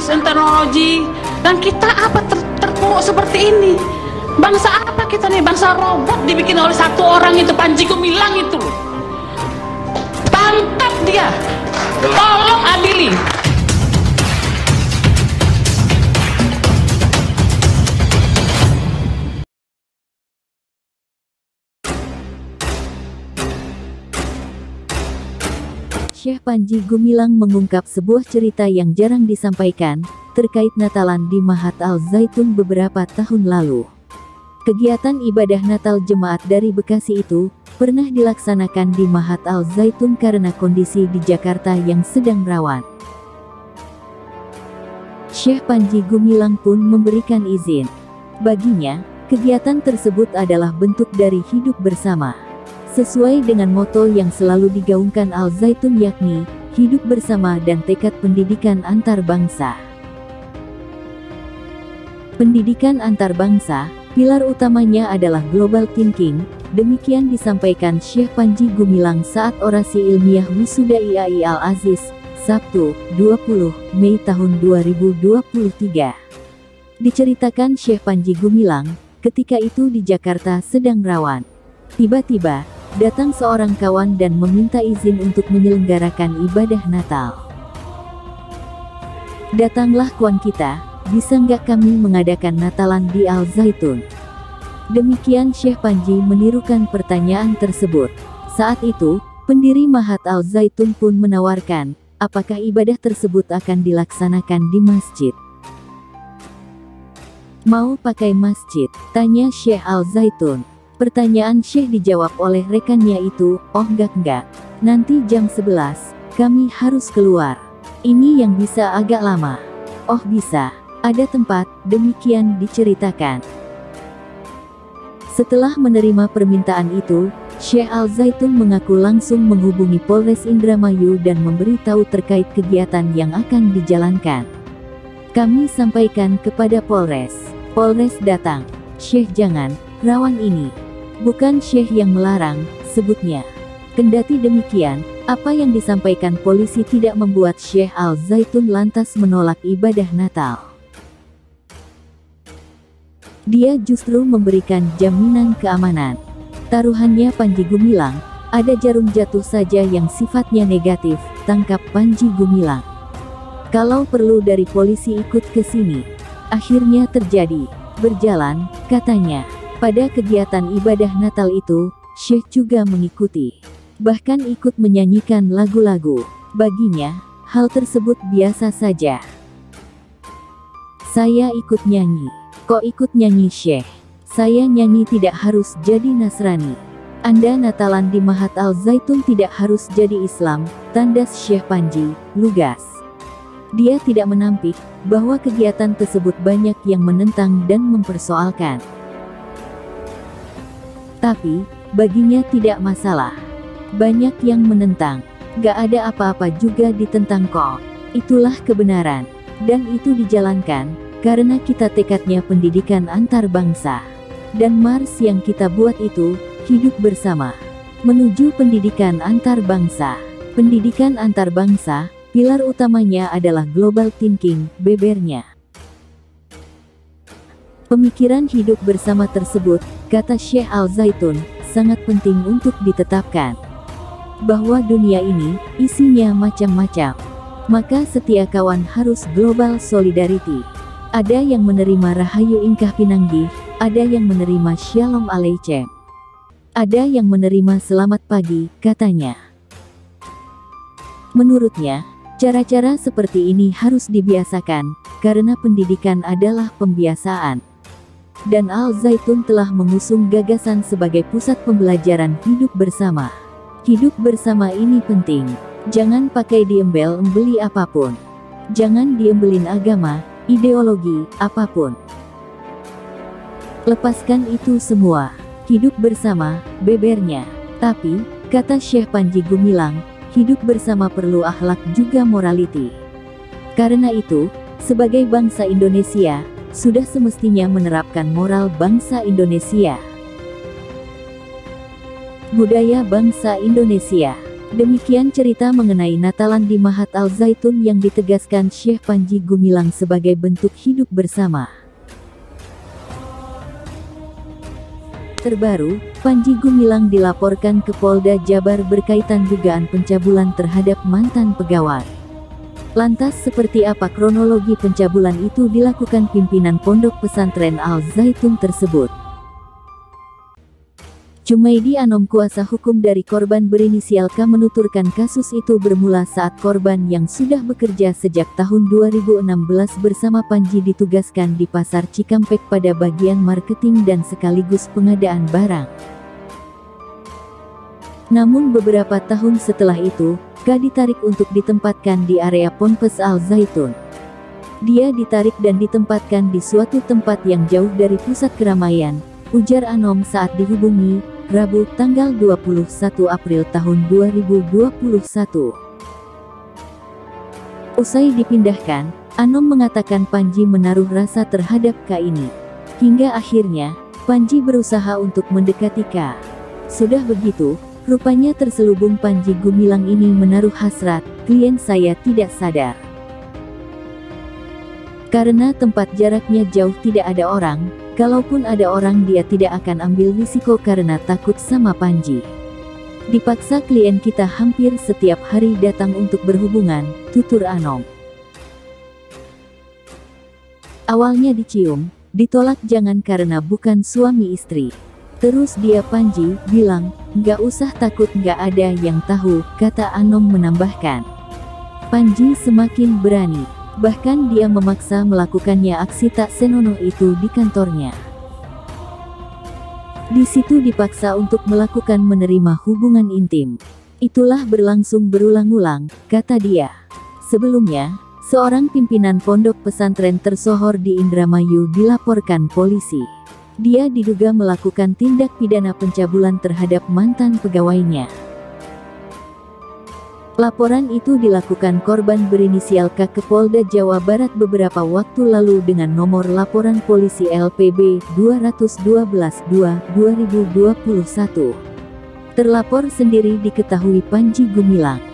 sains dan teknologi, dan kita apa terpuruk seperti ini. Bangsa apa kita nih? Bangsa robot dibikin oleh satu orang itu, Panji Gumilang itu. Tangkap dia, tolong adili. Syekh Panji Gumilang mengungkap sebuah cerita yang jarang disampaikan, terkait Natalan di Mahat Al-Zaitun beberapa tahun lalu. Kegiatan ibadah Natal jemaat dari Bekasi itu, pernah dilaksanakan di Mahat Al-Zaitun karena kondisi di Jakarta yang sedang rawan. Syekh Panji Gumilang pun memberikan izin. Baginya, kegiatan tersebut adalah bentuk dari hidup bersama. Sesuai dengan moto yang selalu digaungkan Al-Zaitun, yakni hidup bersama dan tekad pendidikan antar bangsa. Pendidikan antar bangsa, pilar utamanya adalah global thinking, demikian disampaikan Syekh Panji Gumilang saat orasi ilmiah wisuda IAI Al-Aziz, Sabtu, 20 Mei tahun 2023. Diceritakan Syekh Panji Gumilang, ketika itu di Jakarta sedang rawan. Tiba-tiba, datang seorang kawan dan meminta izin untuk menyelenggarakan ibadah Natal. Datanglah kawan kita, bisa nggak kami mengadakan Natalan di Al-Zaitun? Demikian Syekh Panji menirukan pertanyaan tersebut. Saat itu, pendiri Mahat Al-Zaitun pun menawarkan, apakah ibadah tersebut akan dilaksanakan di masjid? Mau pakai masjid? Tanya Syekh Al-Zaitun. Pertanyaan Syekh dijawab oleh rekannya itu, oh enggak, nanti jam 11, kami harus keluar. Ini yang bisa agak lama. Oh bisa, ada tempat, demikian diceritakan. Setelah menerima permintaan itu, Syekh Al-Zaitun mengaku langsung menghubungi Polres Indramayu dan memberitahu terkait kegiatan yang akan dijalankan. Kami sampaikan kepada Polres. Polres datang. Syekh jangan, rawan ini. Bukan Syekh yang melarang, sebutnya. Kendati demikian, apa yang disampaikan polisi tidak membuat Syekh Al-Zaitun lantas menolak ibadah Natal. Dia justru memberikan jaminan keamanan. Taruhannya Panji Gumilang, ada jarum jatuh saja yang sifatnya negatif, tangkap Panji Gumilang. Kalau perlu dari polisi ikut ke sini. Akhirnya terjadi, berjalan, katanya. Pada kegiatan ibadah Natal itu, Syekh juga mengikuti. Bahkan ikut menyanyikan lagu-lagu. Baginya, hal tersebut biasa saja. Saya ikut nyanyi. Kok ikut nyanyi Syekh? Saya nyanyi tidak harus jadi Nasrani. Anda Natalan di Mahat Al-Zaitun tidak harus jadi Islam, tandas Syekh Panji, lugas. Dia tidak menampik, bahwa kegiatan tersebut banyak yang menentang dan mempersoalkan. Tapi, baginya tidak masalah. Banyak yang menentang. Gak ada apa-apa juga ditentang kok. Itulah kebenaran. Dan itu dijalankan, karena kita tekadnya pendidikan antar bangsa. Dan mars yang kita buat itu, hidup bersama. Menuju pendidikan antar bangsa. Pendidikan antar bangsa, pilar utamanya adalah global thinking, bebernya. Pemikiran hidup bersama tersebut, kata Syekh Al-Zaitun, sangat penting untuk ditetapkan. Bahwa dunia ini, isinya macam-macam. Maka setiap kawan harus global solidarity. Ada yang menerima Rahayu Ingkah Pinanggih, ada yang menerima Shalom Aleichem. Ada yang menerima Selamat Pagi, katanya. Menurutnya, cara-cara seperti ini harus dibiasakan, karena pendidikan adalah pembiasaan. Dan Al-Zaitun telah mengusung gagasan sebagai pusat pembelajaran hidup bersama. Hidup bersama ini penting. Jangan pakai diembel-embeli apapun. Jangan diembelin agama, ideologi, apapun. Lepaskan itu semua. Hidup bersama, bebernya. Tapi, kata Syekh Panji Gumilang, hidup bersama perlu akhlak juga morality. Karena itu, sebagai bangsa Indonesia, sudah semestinya menerapkan moral bangsa Indonesia. Budaya bangsa Indonesia. Demikian cerita mengenai Natalan di Mahat Al Zaitun yang ditegaskan Syekh Panji Gumilang sebagai bentuk hidup bersama. Terbaru, Panji Gumilang dilaporkan ke Polda Jabar berkaitan dugaan pencabulan terhadap mantan pegawai. Lantas seperti apa kronologi pencabulan itu dilakukan pimpinan Pondok Pesantren Al Zaitun tersebut? Jumaidi Anom, kuasa hukum dari korban berinisial K, menuturkan kasus itu bermula saat korban yang sudah bekerja sejak tahun 2016 bersama Panji ditugaskan di Pasar Cikampek pada bagian marketing dan sekaligus pengadaan barang. Namun beberapa tahun setelah itu, K ditarik untuk ditempatkan di area Ponpes Al Zaitun. Dia ditarik dan ditempatkan di suatu tempat yang jauh dari pusat keramaian, ujar Anom saat dihubungi Rabu tanggal 21 April tahun 2021. Usai dipindahkan, Anom mengatakan Panji menaruh rasa terhadap K ini. Hingga akhirnya, Panji berusaha untuk mendekati K. Sudah begitu, rupanya terselubung Panji Gumilang ini menaruh hasrat, klien saya tidak sadar. Karena tempat jaraknya jauh tidak ada orang, kalaupun ada orang dia tidak akan ambil risiko karena takut sama Panji. Dipaksa klien kita hampir setiap hari datang untuk berhubungan, tutur Anom. Awalnya dicium, ditolak jangan karena bukan suami istri. Terus dia Panji bilang, nggak usah takut nggak ada yang tahu, kata Anom menambahkan. Panji semakin berani. Bahkan dia memaksa melakukannya aksi tak senonoh itu di kantornya. Di situ dipaksa untuk melakukan menerima hubungan intim. Itulah berlangsung berulang-ulang, kata dia. Sebelumnya, seorang pimpinan pondok pesantren tersohor di Indramayu dilaporkan polisi. Dia diduga melakukan tindak pidana pencabulan terhadap mantan pegawainya. Laporan itu dilakukan korban berinisial K ke Polda Jawa Barat beberapa waktu lalu dengan nomor laporan polisi LPB 212-2/2021. Terlapor sendiri diketahui Panji Gumilang.